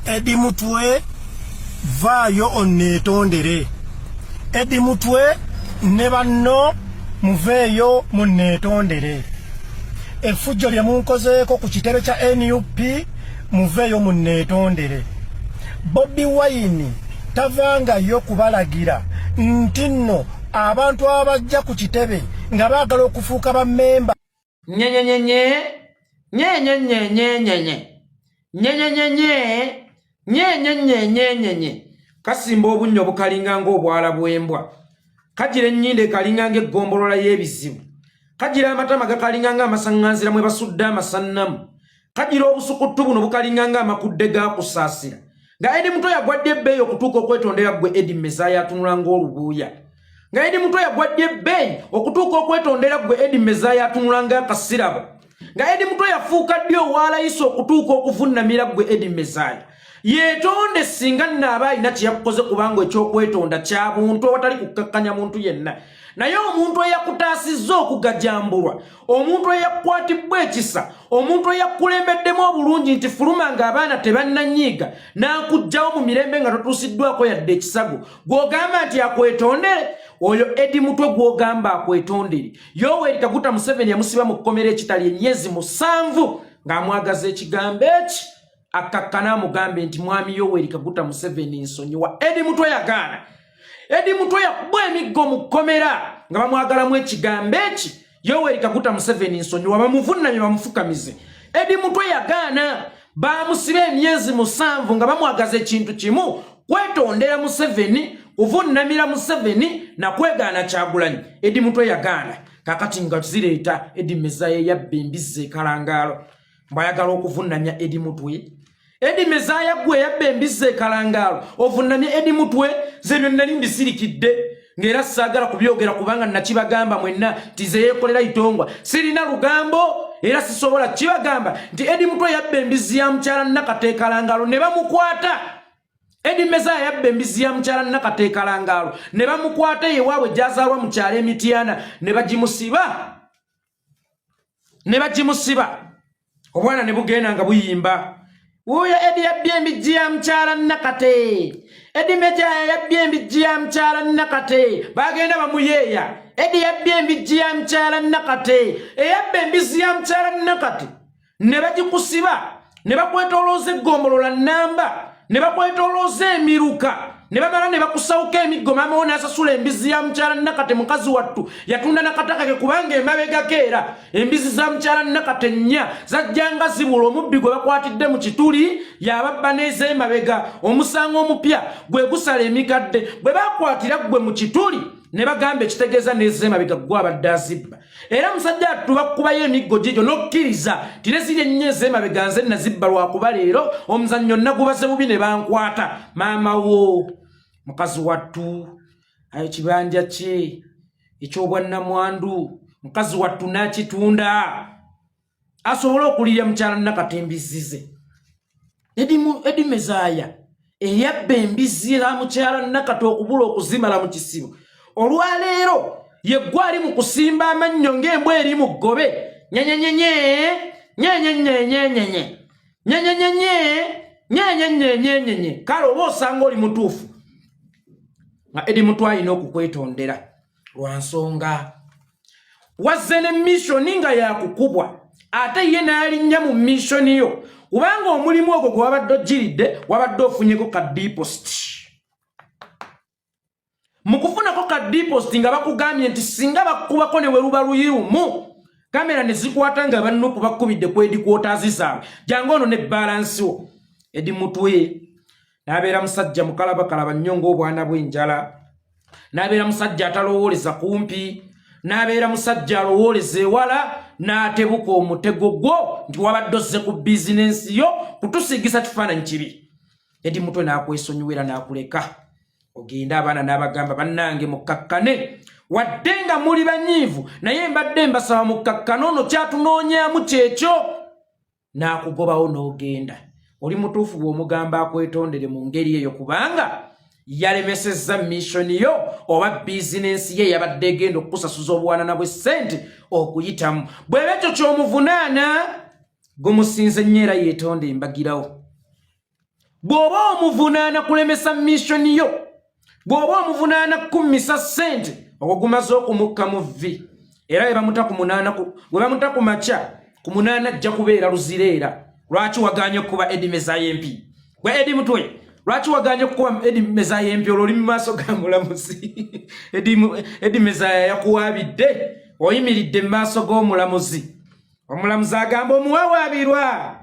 Eddy Mutwe vaayo onneetondere. Eddy Mutwe ne banno muveeyo munneetondere. Effujjo lye munkozeeko ku kitebe kya NUP muveeyo munneetondere. Bobi Wine tavangayo kubalagira nti nno abantu abajja ku kitebe nga baagala okufuuka bammemba. Kasimba obunnyo bukalinga ng'obwala bw'embwa. Kagira ennyinde kalinga ng'eggombolola y'ebizibu. Kagira amatama gakalinga ng'amasaŋŋanzira mwe basudde amasannamu. Kagira obusukutu buno bukalinga ng'amakudde gaakusaasira. Nga Eddy Mutwe yagwadde ebbeeyi okutuuka okwetondera ggwe Eddy Messiah atunula ng'olubuuya. Nga Eddy Mutwe yagwadde ebbeeyi okutuuka okwetondera ggwe Eddy Messiah atunula ng'akasirabo. Nga Eddy Mutwe yafuuka ddi owaalayisa okutuuka okuvunnamira ggwe Eddy Messiah. Yeetonde singa nnaaba alina kye yakukoze kubanga ekyokwetonda kya buntu awatali kukkakkanya muntu yenna. Naye omuntu eyakutaasizza okugajambulwa, omuntu eyakwatibwa ekisa, omuntu eyakulembeddemu obulungi nti fuluma ng'abaana tebannanyiiga n'akuggyawo mu mirembe nga totuusiddwako yadde ekisago, gw'ogamba nti akwetondere, oyo Eddy Mutwe gw'ogamba akwetondere. Yoweri Kaguta Museveni yamusiba mu kkomera ekitali emyezi 7 ng'amwagaza ekigambo eki. Akakkana amugambe nti mwami Yoweri Kaguta Museveni nsonyiwa. Eddy Mutwe yagaana. Eddy Mutwe yakubwa emiggo mu kkomera nga bamwagalamu ekigambo eki. Yoweri Kaguta Museveni nsonyiwa bamuvunnamye bamufukamize. Eddy Mutwe yagaana. Bamusiba emyezi 7 nga bamwagaza ekintu kimu, kwetondera Museveni, kuvunnamira Museveni na kwegaana Kyagulanyi. Eddy Mutwe yagaana. Kakati nga zireeta Eddy Messiah yabba embizzi ekalangaalo. Mbayagala okuvunnamya Eddy Mutwe. Eddy Messiah gwe yabba embizzi ekalangaalo. Ovunnamye Eddy Mutwe ze byonna mbisirikidde. Ngera saagala kubyogera kubanga nakibagamba mwenna tize yekolera itongwa. Sirina lugambo era sisobola kibagamba nti Eddy Mutwe yabba embizzi ya mukyala Nakate ekalangaalo ne bamukwata. Eddy Messiah yabba embizzi ya mukyala Nakate ekalangaalo ne bamukwata yewaabwe gyazaalwa mu kyalo Emityana ne bagimusiba. Obwana ne bugenda nga buyimba. Uyo Eddy yabbye embijji ya mukyala Nakate. Eddy Messiah yabbye embijji ya mukyala Nakate. Bagenda bamuyeeya. Eddy yabbye embijji ya mukyala Nakate. Eyabba embizzi ya mukyala Nakate. Ne bagikusiba. Ne bakwetolooza eggombolola nnamba. Ne bakwetolooza emiruka. Ne bamala ne bakusawuka emiggo maama wona asasula embizzi ya mukyala Nakate mukazi wattu. Yatunda nakataka ke kubanga emabega keera. Embizzi za mukyala Nakate 4 zajjanga zibula omubbi gwe bakwatidde mu kituli yababba n'eza emabega. Omusango omupya gwe gusala emikadde. Bwe bakwatira gwe mu kituli ne bagamba ekitegeeza n'eza emabega gwe abadde azibba. Era musajja attu bakubayo emiggo gigyo n'okkiriza ti ne ziri ennyo eza emabega nze nazibba lwakuba leero omuzannyo nagubaze bubi ne bankwata. Maama wo mukazi wattu ayo kibanja kye ekyobwannamwandu mukazi wattu n'akitunda asobola okulirya mukyala Nakate embizzi ze. Eddy Messiah eyabba embizzi za mukyala Nakate okubula okuzimala mu kisibo. Olwaleero ye gwe ali mu kusimba amannyo ng'embwa eri mu ggobe. Kale oba osanga oli mutuufu. Eddy Mutwe alina okukwetondera lwa nsonga wazze ne missioni nga yakukubwa ate ye n'alinnya mu missioni yo kubanga omulimu ogwo gwe wabadde ogiridde wabadde ofunyeko ka deposit. Mu kufunako ka deposit nga bakugambye nti singa bakubako ne weruba luyirumu kamera ne zikwata nga bannuku bakubidde ku headquarters zaabwe jangu ono ne balance wo. Eddy Mutwe n'abeera musajja mukalabakalaba nnyo ng'obwana bw'enjala. N'abeera musajja atalowooleza kumpi. N'abeera musajja alowooleza ewala n'atebuka omutego gwo nti wabadde ozze ku bizinensi yo kutusigisa kifaananyi kibi. Eddy Mutwe n'akwesonyiwera n'akuleka ogenda abaana n'abagamba bannange mukkakkane wadde nga muli banyiivu naye mbadde mbasaba mukkakkane ono kyatunoonyaamu kyekyo. N'akugobawo n'ogenda. Oli mutuufu bw'omugamba akwetondere mu ngeri eyo kubanga yalemesezza mission yo oba business ye yabadde egenda okusasuza obuwanana bwe ssente okuyitamu bw'ebekyo ky'omuvunaana gumusinze nnyo era yeetonde embagirawo bw'oba omuvunaana kulemesa mission yo bw'oba omuvunaana kummisa ssente okwo gumaze okumukka mu vvi era bwe bamuta ku makya ku munaana ajja kubeera luzireera lwaki waganye okuba Eddy Messiah MP gwe Eddy Mutwe lwaki waganye okuba Eddy Messiah MP olwo mu maaso ga mulamuzi Eddy Messiah yakuwaabidde oyimiridde mu maaso g'omulamuzi omulamuzi agamba omuwawaabirwa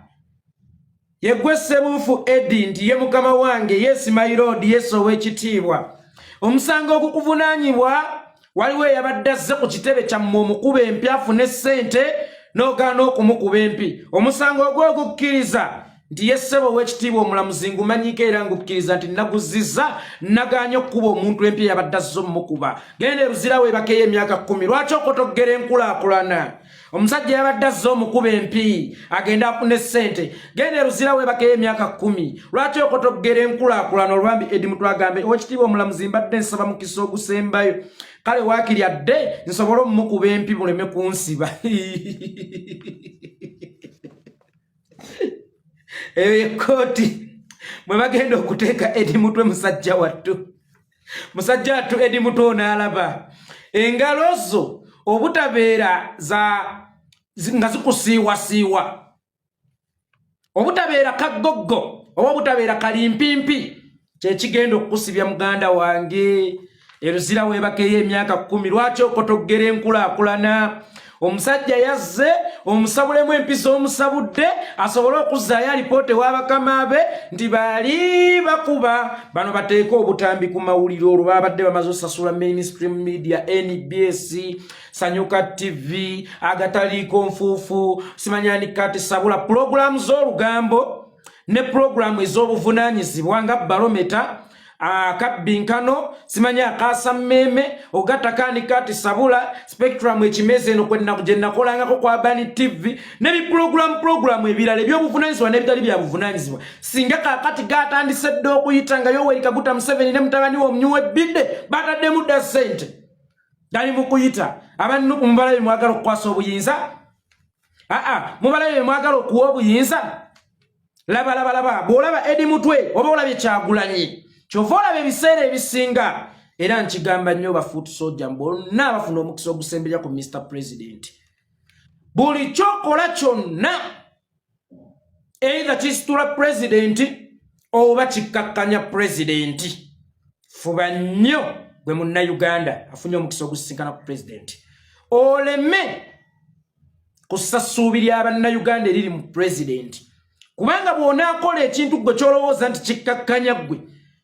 yegwe Ssebuufu Eddy nti ye mukama wange yes my lord yes ow'ekitiibwa omusango ogukuvunaanyibwa waliwo eyabadde azze ku kitebe kyammwe omukuba empi afune ssente n'ogaana okumukuba empi omusango ogw'ogukkiriza nti ye ssebo ow'ekitiibwa omulamuzi ngumanyiko era ngukkiriza nti naguzizza nagaanye okukuba omuntu empi eyabadde azze omumukuba genda eruzirawo ebakeyo emyaka 10 lwaki okotogera enkulaakulana omusajja yabadde azze omukuba empi agenda afune ssente genda eruzirawo ebakeyo emyaka 10 lwaki okotogera enkulaakulana olwambi Eddy Mutwe agambe ow'ekitiibwa omulamuzi mbadde nsaba mukisa ogusembayo kale waakiri adde nsobole omumukuba empi muleme kunsiba eyo yekooti mwe bagenda okuteeka Eddy Mutwe musajja wattu Eddy Mutwe onaalaba engalo zo obutabeera nga zikusiiwasiiwa obutabeera kagoggo oba obutabeera kalimpimpi kyekigenda okukusibya muganda wange eruzirawo ebakeyo emyaka 10 lwaki okotogera enkulaakulana omusajja yazze omusabulemu empisa omusabudde asobole okuzzaayo alipoota w'abakama be nti baali bakuba bano bateeka obutambi ku mawulire olwo babadde bamaze osasula mainstream media NBS Sanyuka TV agataliiko nfuufu simanyani kati sabula programu z'olugambo ne programu ez'obuvunaanyizibwa nga barometer akabbinkano simanya akasa mmeme ogatakani kati sabula spectrum ekimeze eno kwenna kujennakolangako kwa Bani TV ne program ebirala eby'obuvunaanyizibwa n'ebitali bya buvunaanyizibwa singa kakati gatandise dde okuyita nga Yoweri Kaguta Museveni ne mutabani we Omunywebbidde bataddemu dda ssente dali mu kuyita abantu mubalabe mwagala okukwasa obuyinza mubalabe mwagala okuwa obuyinza laba bw'olaba Eddy Mutwe oba olabye Kyagulanyi kyova olaba ebiseera ebisinga era nkigamba nnyo bafuutu soja bonna abafuna omukisa ogusembera ku Mr. President buli kyokola kyonna either kisitula president oba kikakkanya president fuba nnyo gwe munnayuganda afunye omukisa ogusisinkana ku president oleme kusasuubirya abannayuganda eriri mu president kubanga bw'onaakola ekintu gwe kyolowooza nti kikakkanya gwe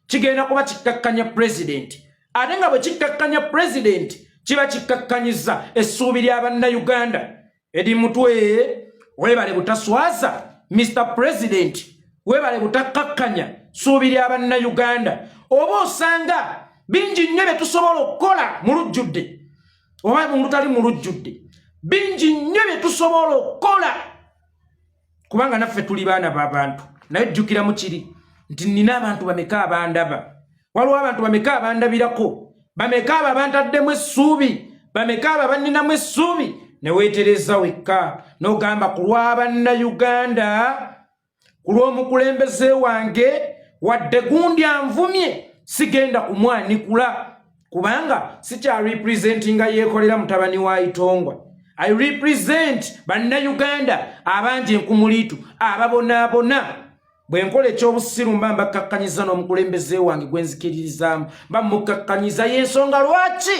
kigenda kuba kikakkanya president ate nga bwe kikakkanya president kiba kikakkanyiza essuubi ly'abannayuganda Eddy Mutwe weebale butaswaza Mr. President weebale butakkakkanya ssuubi ly'abannayuganda oba osanga bingi nnyo bye tusobola okukola mu lujjudde oba mu lutali mu lujjudde bingi nnyo bye tusobola okukola kubanga naffe tuli baana b'abantu naye jjukiramu kiri nti nina abantu bameka abandaba waliwo abantu bameka abandabirako bameka abo abantaddemu essuubi bameka abo abanninamu essuubi ne weetereza wekka n'ogamba ku lw'abannayuganda ku lw'omukulembeze wange wadde gundi anvumye sigenda kumwanikula kubanga sikya representinga yeekolera mutabani wa Itongwa I represent bannayuganda abangi enkumuliitu ababonaabona bwe nkola ekyobusiru mba mbakakkanyiza n'omukulembeze wange gwe nzikiririzaamu mba mukakkanyiza y'ensonga lwaki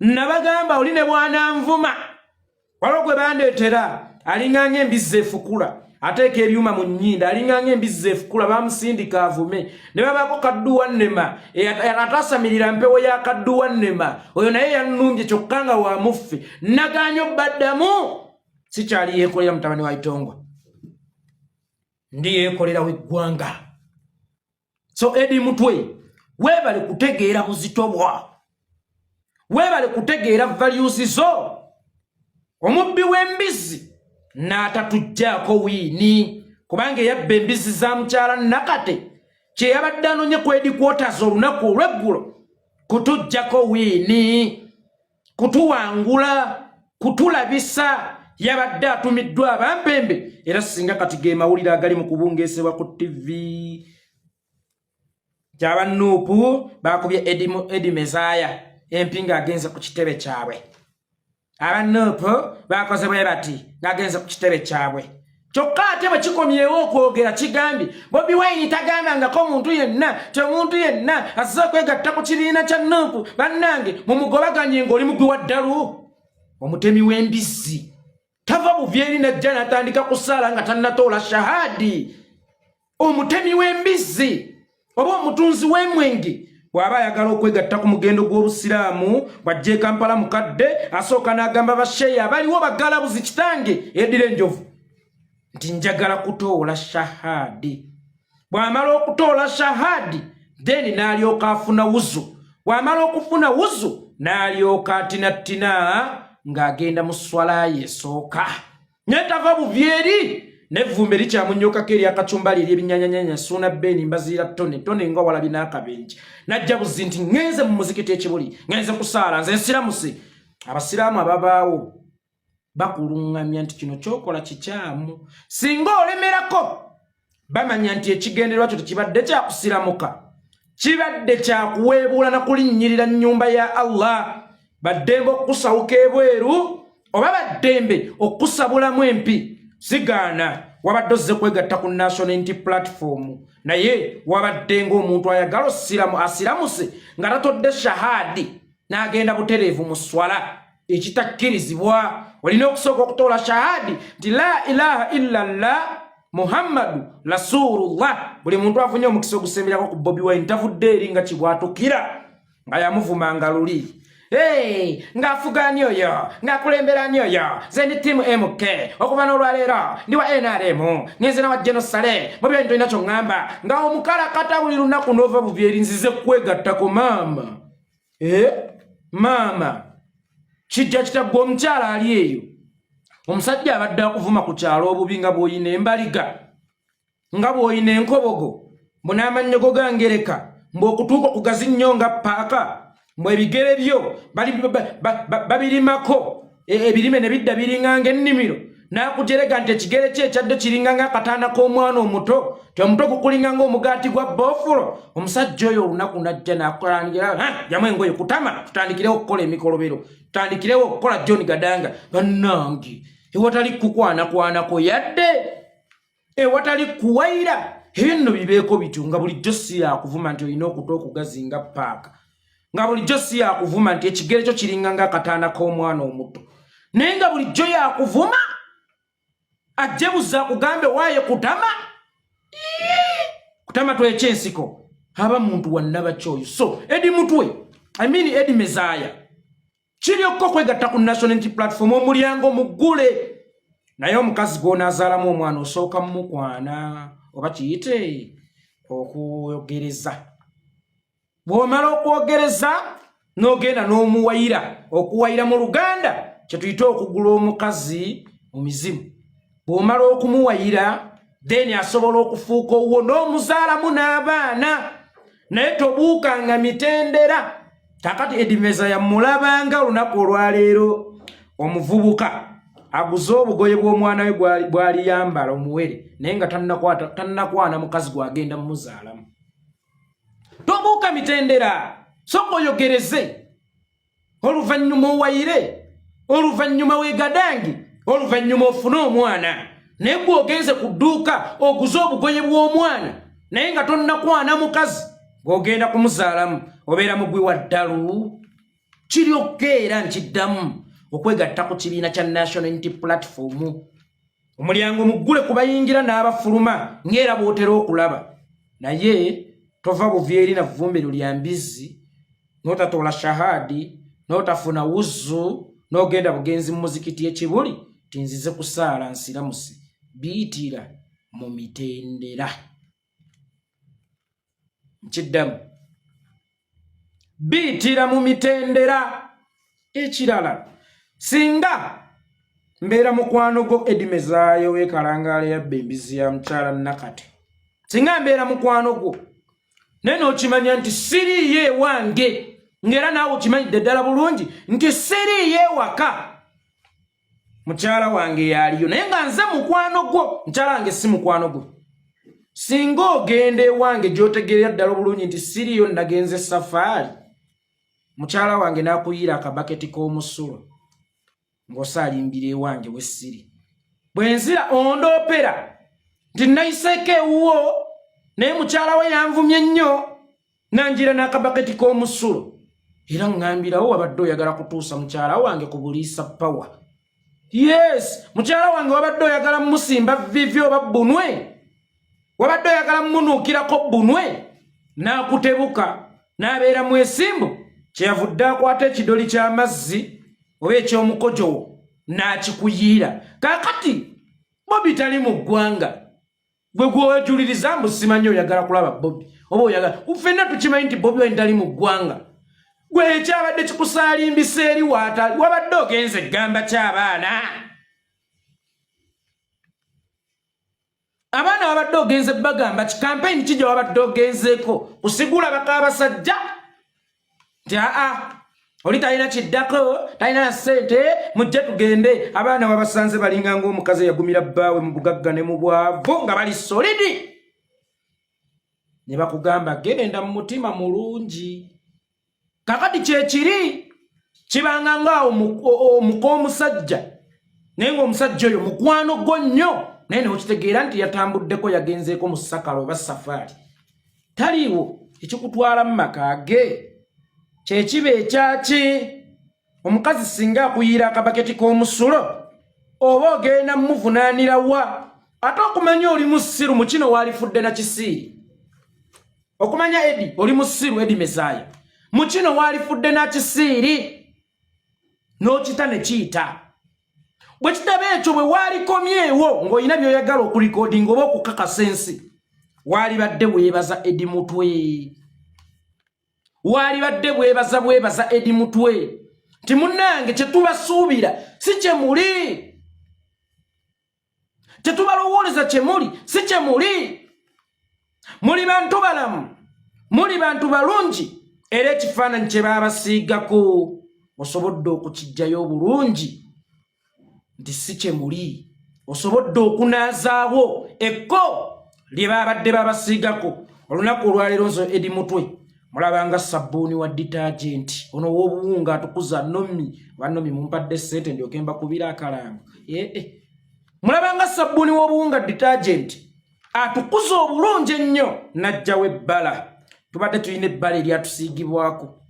nabagamba oli ne bwananvuma waliwo gwe bandeetera alinganga embizzi efukula ateeka ebyuma mu nnyindo alinganga embizzi efukula bamusindika avume ne babaako kadduwa nnema ataasamirira mpewo ya kadduwa nnema oyo naye yannumbye kyokka nga wa muffe nagaanyo baddamu sikyali yeekolera mutabani wa Itongwa ndi yeekolera w'eggwanga so Eddy Mutwe weebale kutegeera buzito bwa weebale kutegeera values zo omubbi w'embizzi n'atatujjaako wiini kubanga yabba embizzi za mukyala Nakate kye yabadde anonye ku headquarters olunaku olw'eggulo kutujjako wiini kutuwangula kutulabisa yabadde atumiddwa abampembe era singa kati ge mawulire agali mu kubungeesebwa ku TV Nuupu bakubye Eddy Messiah empinga agenze ku kitebe kyabwe Nuupu bakoze bwe bati ngagenze ku kitebe kyabwe kyokka ate bwe kikomyewo okwogera kigambi Bobi Wine tagambangako muntu yenna omuntu yenna azza kwegatta ku kibiina kya Nuupu bannange mumugobaganye ng'oli mugwi wa ddalu omutemi w'embizzi tava buvyeri najja natandika kusaala nga tannatoola shahadi omutemi w'embizzi oba omutunzi w'emwenge bw'aba ayagala okwegatta ku mugendo gw'obusiraamu bw'ajja e Kampala mukadde asooka n'agamba basheya baliwo bagalabuzi kitange Eddy Enjovu nti njagala kutoola shahadi bw'amala okutoola shahadi then n'alyoka afuna wuzu bw'amala okufuna wuzu n'alyoka atinattina ng'agenda mu swala ye esooka netava buvyeri nevvumbe likyamunyookako eri akacumbali ery'ebinnyanyanyanya suuna bbeeni mbaziira tone nga walabye n'akabenje najja buzi nti ŋŋenze mu muzikiti ekibuli ŋŋenze kusaala nze nsiramuse abasiraamu ababaawo bakuluŋŋamya nti kino kyokola kikyamu singa olemerako bamanya nti ekigendererwa kyo tekibadde kyakusiramuka kibadde kyakuweebuula na kulinnyirira nnyumba ya Allah baddembe okusawuka ebweru oba baddembe okusabulamu empi sigaana wabadde ozze kwegatta ku National Unity Platform naye wabadde ng'omuntu ayagala asiramuse nga tatodde shahadi n'agenda butereevu mu swala ekitakkirizibwa olina okusooka okutoola shahadi nti la ilaha illallah Muhammadu Rasulullah buli muntu afunye omukisa ogusemberako ku Bobi Wine tavudde eri nga kibwatukira nga yamuvumanga luli ng'afugaani oyo ng'akulemberaani oyo ze ndi tiimu MK okuva n'olwaleero ndi wa NRM ngenze nawa Jenosale Bobi Wine tolina ky'oŋŋamba nga omukalakata buli lunaku n'ova buvyeri nzize kwegattako maama maama kijja kitaggwa omukyala ali eyo omusajja abadde akuvuma ku kyalo obubi nga bw'oyina embaliga nga bw'oyina enkobogo mbun'amannyogo gangereka mbw'okutuuka okugazi nnyo nga paaka mbw'ebigere byo babirimako ebirime ne bidda biringanga ennimiro n'akujerega nti ekigere kye ekyadde kiringanga akataana k'omwana omuto ti omuto gukulinganga omugaati gwa boofulo omusajja oyo olunaku najja n'akulangira jamu engoye kutama tutandikirewo okukola emikolobero tutandikirewo okukola John Gadanga bannange ewatali kukwanakwanako yadde ewatali kuwayira ebyo nno bibeeko bityo nga bulijjo si yakuvuma nti olina okuta okugazinga paaka nga bulijjo si yakuvuma nti ekigere kyo kiringanga akataana k'omwana omuto naye nga bulijjo yakuvuma ajje buza kugambe waaye kutama kutama twekyensiko aba muntu wannaba kyoyo so Eddy Mutwe Eddy Messiah kiri okukwegatta ku National Unity Platform omulyango muggule naye omukazi gw'onaazaalamu omwana osooka mukwana oba kiyite okuyogereza bw'omala okwogereza n'ogenda n'omuwayira okuwayira mu Luganda kye tuyite okugula omukazi mu mizimu bw'omala okumuwayira then asobola okufuuka owuwo n'omuzaalamu n'abaana naye tobuukanga mitendera kakati Eddy Messiah mulabanga olunaku olwaleero omuvubuka aguze obugoye bw'omwana we bw'ali yambala omuwere naye nga tannakwana mukazi gwagenda mumuzaalamu tobuuka mitendera soka oyogereze oluvannyuma owayire oluvannyuma wegadangi oluvannyuma ofune omwana naye gwe ogenze ku dduuka oguze obugoye bw'omwana naye nga tonnakwana mukazi gw'ogenda kumuzaalamu obeera mugwi wa ddalu kiri okkeera nkiddamu okwegatta ku kibiina kya National Unity Platform omulyango muggule kubayingira n'abafuluma ng'era bw'otera okulaba naye tova buvyeri na vvumbiro lya mbizzi n'otatoola shahadi n'otafuna wuzu n'ogenda bugenzi mu muzikiti ekibuli tinzize kusaala nsiramuse biyitira mu mitendera nkiddamu biyitira mu mitendera ekirala singa mbeera mukwano gwo Eddy Messiah w'ekalangaala yabba embizzi ya mukyala Nakate singa mbeera mukwano gwo nene okimanya nti siriiyo ewange ngera naawe okimanyidde ddala bulungi nti siriiyo ewaka mukyala wange yaliyo naye nga nze mukwano gwo mukyala wange si mukwano gwo singa ogenda ewange gy'otegeera ddala bulungi nti siriiyo nagenze safaari mukyala wange n'akuyiira akabaketi k'omusulo ng'osalimbira ewange we siri bwe nzira ondoopera nti nayiseeko ewuwo naye mukyala we yanvumye nnyo nanjira n'akabaketi k'omusulo era ngambirawo wabadde oyagala kutuusa mukyala wange ku buliisa pawa. Yes, mukyala wange wabadde oyagala musimba vivi oba bunwe, wabadde oyagala munuukirako bunwe, n'akutebuka n'abeera mwesimbu kyeyavudde akwata ekidoli ky'amazzi oba eky'omukojo n'akikuyiira. Kaakati Bobi tali mu ggwanga gwe gw'ojuliriza mbu simanyi oyagala kulaba Bobi oba oyagala ffenna tukimanyi nti Bobi wali tali mu ggwanga. Gwe ekyabadde kikusalimbisa eri waatali wabadde ogenze eggamba ky'abaana. Abaana wabadde ogenze bagamba kikampeyini kijja wabadde ogenzeeko kusigula bakabasajja nti oli talina kiddako talina na ssente mujje tugende. Abaana wabasanze balinga ng'omukazi eyagumira bbaawe mu bugagga ne mu bwavu nga bali solidi ne bakugamba genda mu mutima mulungi. Kakati kyekiri kibanga ngaawo omuk'omusajja naye ng'omusajja oyo mukwano gwo nnyo naye neokitegeera nti yatambuddeko yagenzeeko mu sakalo oba safaari taliiwo ekikutwala mu maka ge kyekiba ekyaki. Omukazi singa akuyiira akabaketi k'omusulo oba ogenda mumuvunaanira wa ate okumanya oli musiru mu kino waalifudde na kisiiri. Okumanya Eddy oli musiru Eddy Messiah mu kino waalifudde na kisiiri n'okita ne kiyita. Bwe kitaba ekyo bwe waalikomyewo ng'olina by'oyagala okulikoodinga oba okukakasa ensi waalibadde bwebaza Eddy Mutwe. Waalibadde bwebaza Eddy Mutwe nti munnange kye tubasuubira si kye muli, kye tubalowooleza kye muli si kye muli. Muli bantu balamu, muli bantu balungi era ekifaananyi kye baabasiigako osobodde okukijjayo obulungi nti si kye muli. Osobodde okunaazaawo ekko lye baabadde babasiigako. Olunaku olwaleero nzo Eddy Mutwe mulabanga sabbuuni wa detergent ono w'obuwunga atukuza nomi bannomi mumpadde ssente ndyoke mbakubira akalango. Mulabanga sabbuuni w'obuwunga detergent atukuza obulungi ennyo n'ajjawo ebbala. Tubadde tulina ebbala eryatusiigibwako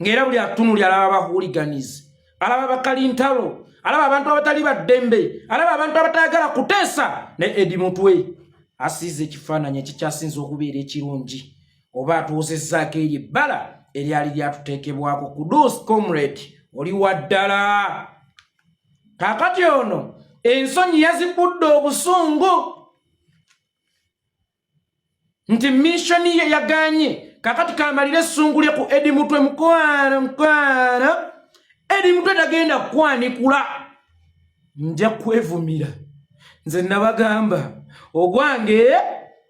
ng'era buli atunuli alaba abahuliganizi, alaba bakalintalo, alaba abantu abatali baddembe, alaba abantu abatayagala kuteesa. Ne Eddy Mutwe asiize ekifaananyi ekikyasinza okubeera ekirungi oba atuuzezzaako eri ebbala eryali lyatuteekebwako kudus comrade oli wa ddala. Kaakati ono ensonyi yazikudde obusungu nti mishoni ye yaganye. Kakati kamalire essungu lye ku Eddy Mutwe mukwano. Eddy Mutwe tagenda kukwanikula. Nja kwevumira nze nabagamba ogwange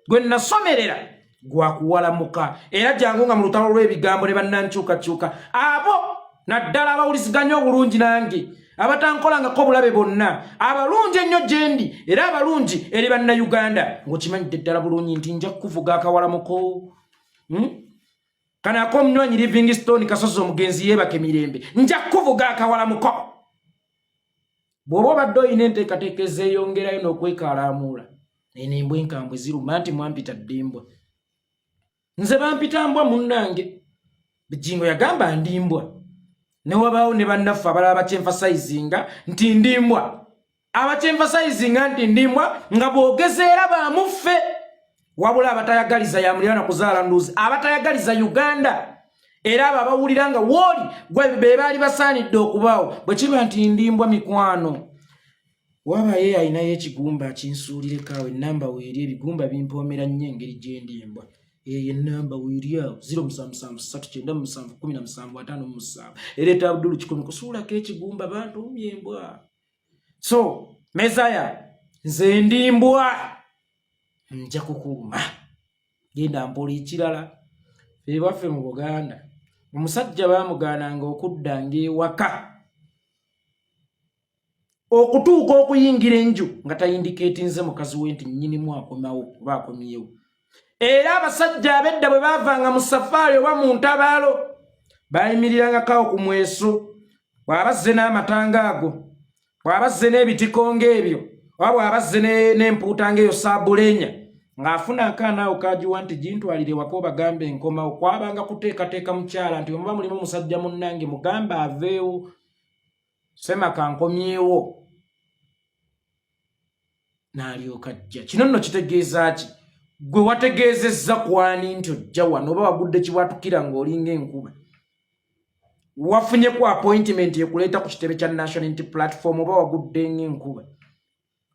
gwe nasomerera gwakuwalamuka era jangu nga mu lutalo lw'ebigambo ne bannankyukakyuka abo naddala abawuliziganya obulungi nange abatankolangako bulabe bonna abalungi ennyo gyendi era abalungi eri bannayuganda ng'okimanyidde ddala bulungi nti nja kukuvuga akawalamuko. Kanako omunywanyi Livingstone Kasozi omugenzi yeebake mirembe nja kukuvuga akawalamuko. Bw'oba obadde olina enteekateeka ezeeyongerayo n'okwekalaamula eno embwa enkambwe ziruma nti mwampita ddimbwa. Nze bampita mbwa munnange Bijingo yagamba ndimbwa. Ne wabaawo ne bannaffe abalala abakyenfasayizinga nti ndimbwa. Abakyenfasayizinga nti ndimbwa nga boogezeera baamuffe. Wabula abatayagaliza ya muliraana kuzaala nduuzi abatayagaliza Uganda era abo abawulira nga wooli gwe be baali basaanidde okubaawo bwe kiba nti ndimbwa mikwano. Waba ye ayinayo ekigumba akinsuulireko awo ennamba weeri ebigumba bimpoomera nnyo engeri gye ndimbwa. Ennamba weeri awo 0773971757 ereeta Abdul Kikumi kusuulako ekigumba bantu embwa. So Messiah nze ndimbwa nja kukuuma genda mpola ekirala Febwaffe mu Buganda omusajja baamugaananga okuddanga ewaka okutuuka okuyingira enju nga tayindikeetinze mukazi we nti nnyinimu akomawo oba akomyewo. Era abasajja ab'edda bwe baavanga mu safaari oba mu ntabaalo baayimirirangako ku mweso, bw'abazze n'amatanga ago, bw'abazze n'ebitiko ng'ebyo, oba bw'abazze n'empuuta ng'eyo saabulenya, ng'afuna akaana awo kaagiwa nti gintwalire waka obagambe enkomawo. Kwabanga kuteekateeka mukyala nti omuba mulimu musajja munnange mugambe aveewo, sema kankomyewo. N'alyoka ajja. Kino nno kitegeeza ki? Gwe wategeezezza kwani nti ojja wano oba wagudde kiwatukira ng'olinga enkuba? Wafunye ku appointment ekuleeta ku kitebe kya National Unity Platform oba wagudde ng'enkuba?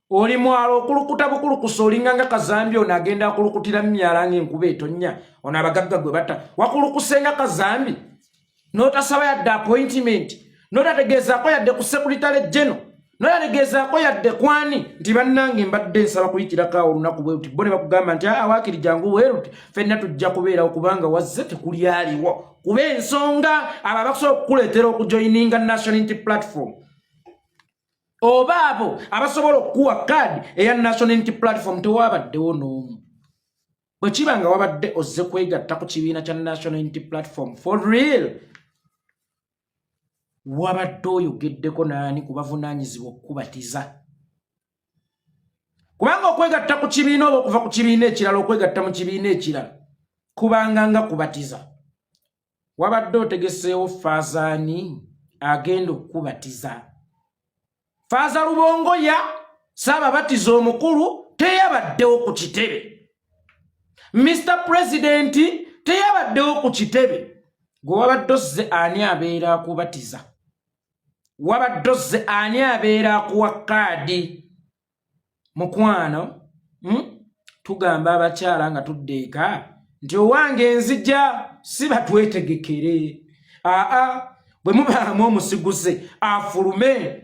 Oli mwalo okulukuta bukulukusa olinga nga Kazambi ono agenda akulukutira myala ng'enkuba etonnya, ono abagagga gwe bata. Wakulukuse nga Kazambi n'otasaba yadde appointment, n'otategeezaako yadde ku Secretary General, n'otategeezaako yadde kwani nti bannange mbadde nsaba kuyitirako awo olunaku bwe ruti. Bo ne bakugamba nti waakiri jangu bwe ruti, ffenna tujja kubeerawo kubanga wazze tekuli aliwo. Kuba ensonga abo abakusobola okukuleetera okujoyininga National Unity Platform oba abo abasobola okukuwa kaadi eya National Unity Platform tewabaddewo n'omu. Bwe kiba nga wabadde ozze kwegatta ku kibiina kya National Unity Platform for real, wabadde oyogeddeko naani ku bavunaanyizibwa okukubatiza? Kubanga okwegatta ku kibiina oba okuva ku kibiina ekirala okwegatta mu kibiina ekirala kubanga nga kubatiza. Wabadde otegeseewo Faazaani agenda okukubatiza. Faaza Lubongoya Ssaababatiza omukulu teyabaddewo ku kitebe. Mr. President teyabaddewo ku kitebe. Gwe wabadde ozze ani abeera akubatiza? Wabadde ozze ani abeera akuwa kaadi? Mukwano, tugamba abakyala nga tuddeeka nti owange enzija si batwetegekere. Bwe mubaamu omusiguse afulume.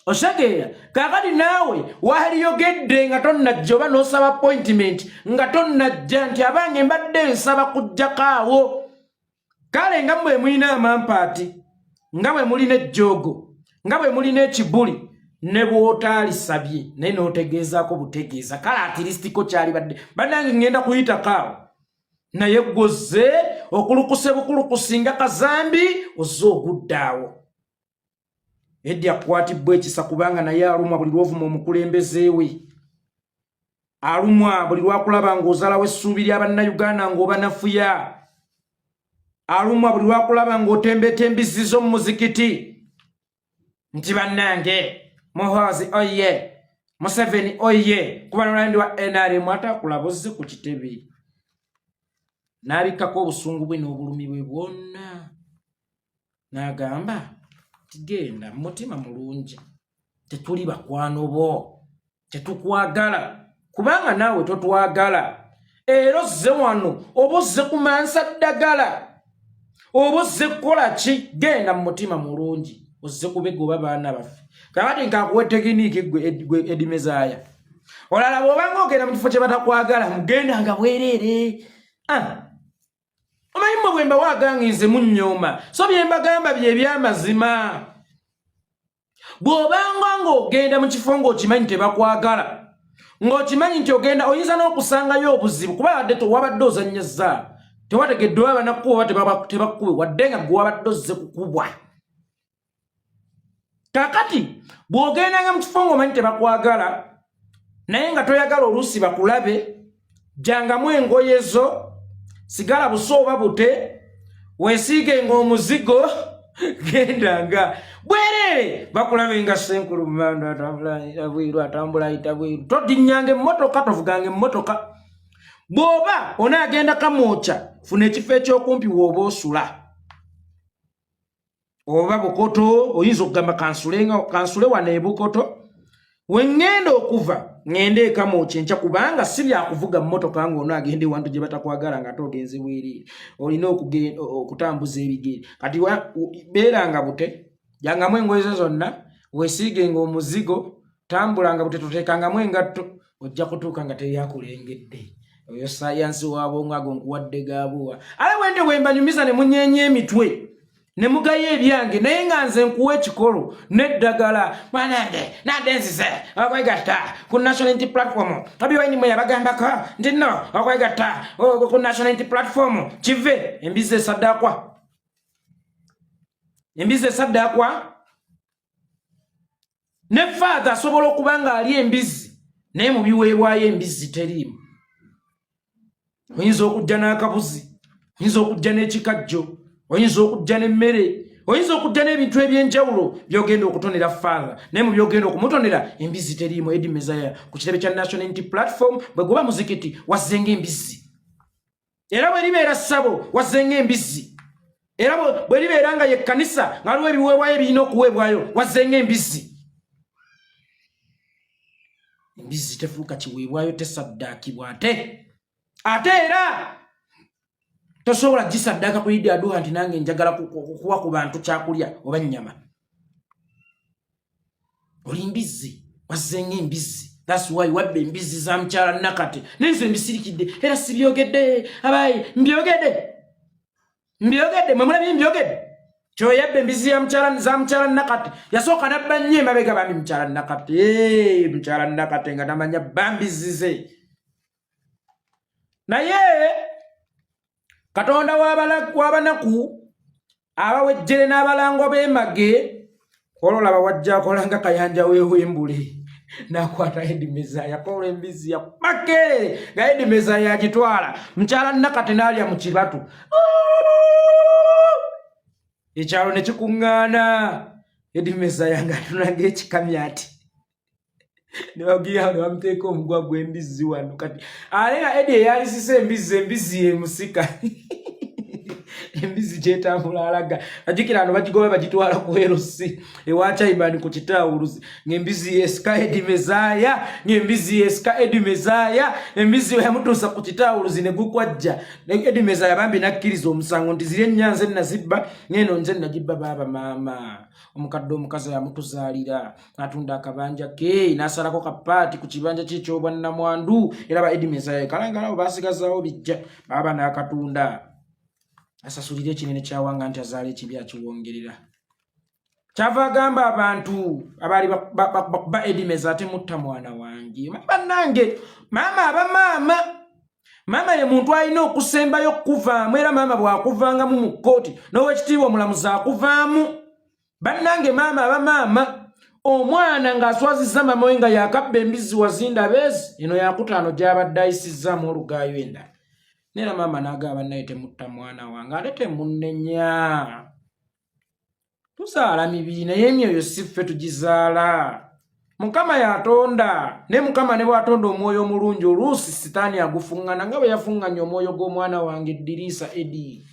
Oshageera, kakati naawe waliyogedde nga tonnajja oba n'osaba appointment nga tonnajja nti abange mbadde nsaba kujjakaawo. Kale nga mwe mulina amampaati, nga bwe mulina Ejoogo, nga bwe mulina Ekibuli, ne bw'otaalisabye naye n'otegeezaako butegeeza, kale atirisitiko kyali badde bannange ngenda kuyitako naye gozze okulukuse bukulukusi nga Kazambi ozze oguddaawo. Eddy akwatibbwa ekisa kubanga naye alumwa buli lwovuma omukulembeze we. Alumwa buli lwakulaba ng'ozalawo essuubi ly'Abannayuganda ng'oba nafuya. Alumwa buli lwakulaba ng'otembeetembizizza mu muzikiti nti bannange Muhoozi oye, Museveni oye, kuba n'olandi wa NRM atakulaba ozze ku kitebe. N'abikkako obusungu bwe n'obulumi bwe bwonna. N'agamba genda mutima mulungi, tetuli bakwano bo, tetukwagala kubanga naawe totwagala. Era ozze wano oba ozze kumansa ddagala oba ozze kukola ki? Genda mutima mulungi ozze kubegoba baana baffe. Kakati nkakuwa tekiniki gwe Eddy Messiah. Olala bw'obanga ogenda mu kifo kye batakwagala mugendanga bwereere. Omanyi mmwe bwe mbawaaga nze munnyooma, so bye mbagamba bye by'amazima. Bw'obanga ng'ogenda mu kifo ng'okimanyi tebakwagala, ng'okimanyi nti ogenda oyinza n'okusangayo obuzibu kuba wabadde ozannyazza, tewategeddwa abanakuba oba tebakube wadde nga gwe wabadde ozze kukubwa. Kakati bw'ogendanga mu kifo ng'omanyi tebakwagala naye nga toyagala oluusi bakulabe, jangamu engoye zo, sigala buso oba bute, weesiige ng'omuzigo, gendanga bwereere bakulabe nga Senkulu Manda atambula ayita bweru. Todinyanga emmotoka, tovuganga emmotoka. Bw'oba onaagenda Kamwokya, funa ekifo ekyokumpi w'oba osula. Oba Bukoto, oyinza okugamba kansule wano e Bukoto. We ngenda okuva, ngende Kamwokya enkya kubanga si byakuvuga mmotoka ng'onaagenda ewantu gye batakwagala nga togenze bwereere. Olina okutambuza ebigere. Kati beeranga bute, jangamu engoye zonna, weesiigenga omuzigo, tambulanga bute, toteekangamu engatto, ojja kutuuka nga teryakulengedde. oyo science wabo ngago nkuwadde gabuwa ale wende wembanyumiza ne munyenye emitwe ne mugaye ebyange naye nga nze nkuwa ekikolo n'eddagala nande nzize okwegatta ku national unity platform abiwaini mwe yabagambako nti no okwegatta ku national unity platform kive embizi esaddakwa ne father asobola okuba nga ali embizi naye mu biweebwayo embizi teriimu. Oyinza okujja n'akabuzi, oyinza okujja n'ekikajjo, oyinza okujja n'emmere, oyinza okujja n'ebintu eby'enjawulo by'ogenda okutonera father naye mu by'ogenda okumutonera embizi teriimu. Eddy Messiah ku kitebe kya National Unity Platform bwe guba muzikiti wazzenga embizi, era bwe libeera ssabo wazzenga embizi, era bwe libeera nga ye kkanisa nga waliwo ebiweebwayo ebirina okuweebwayo wazzenga embizi. Embizi tefuuka kiweebwayo tesaddaakibwa ate era tosobola gisaddaaka ku Eddy aduha nti nange njagala kuwa ku bantu kyakulya oba nnyama. Oli mbizi, wazzenga embizi. That's why wabbe embizi za mukyala Nakate nenze mbisirikidde era sibyogedde abayi mbyogedde mwe mulabye mbyogedde kyo yabbe embizi za mukyala Nakate yasooka nabba nnyo emabega bambi mukyala Nakate nga namanya bambizize. Naye Katonda w'abanaku abawejjere n'abalango b'emage ololaba wajja akolanga kayanja w'embule n'akwata Eddy Messiah yakola embizi ya make nga Eddy Messiah yagitwala mukyala Nakate n'alya mu kibatu ekyalo ne kikuŋŋaana. Eddy Messiah ng'atunanga ekikamya ati ne bagira ne bamuteeka omugwa gw'embizi wano kati ale nga Eddy eyalisisa embizi emusika embizi gyetambula alaga ajikira ano bagigoba bagitwala ku erosi ewa Chaimani ku kitawuluzi ng'embizi yesika Eddy Messiah embizi yamutuusa ku kitawuluzi ne gukwajja Eddy Messiah bambi nakkiriza omusango nti ziri ennyanza nazibba ng'eno nze nagibba baaba maama omukadde omukazi yamutuzaalira atunda akabanja ke n'asalako kapaati ku kibanja ky'ekyobwa Namwandu era ba Eddy Messiah kalangalawo basigazaawo bijja baaba n'akatunda asasulira ekinene kyawanga nti azaala ekibi akiwongerera. Kyava agamba abantu abaali ba Eddy Messiah temutta mwana wange bannange maama ye muntu alina okusembayo okuvaamu era maama bw'akuvangamu mu kkooti n'owekitiibwa omulamuzi akuvaamu. Bannange maama omwana ng'aswazizza mama we nga yakabba embizi wazinda beezi eno yakutaano gy'abadde ayisizzaamu olugaayo endala. Nera maama n'agamba naye temutta mwana wange ate temunnenya. Tuzaala mibiri naye emyoyo si ffe tugizaala. Mukama yatonda ne Mukama ne bw'atonda omwoyo omulungi oluusi sitaani agufuŋŋana nga bwe yafuŋŋanya omwoyo gw'omwana wange Eddirisa Eddy.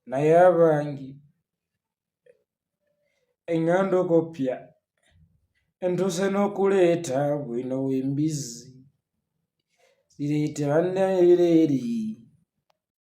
Naye abangi eŋŋanda okopya entuuse n'okuleeta bwino w'embizi zireete bannaye bireeri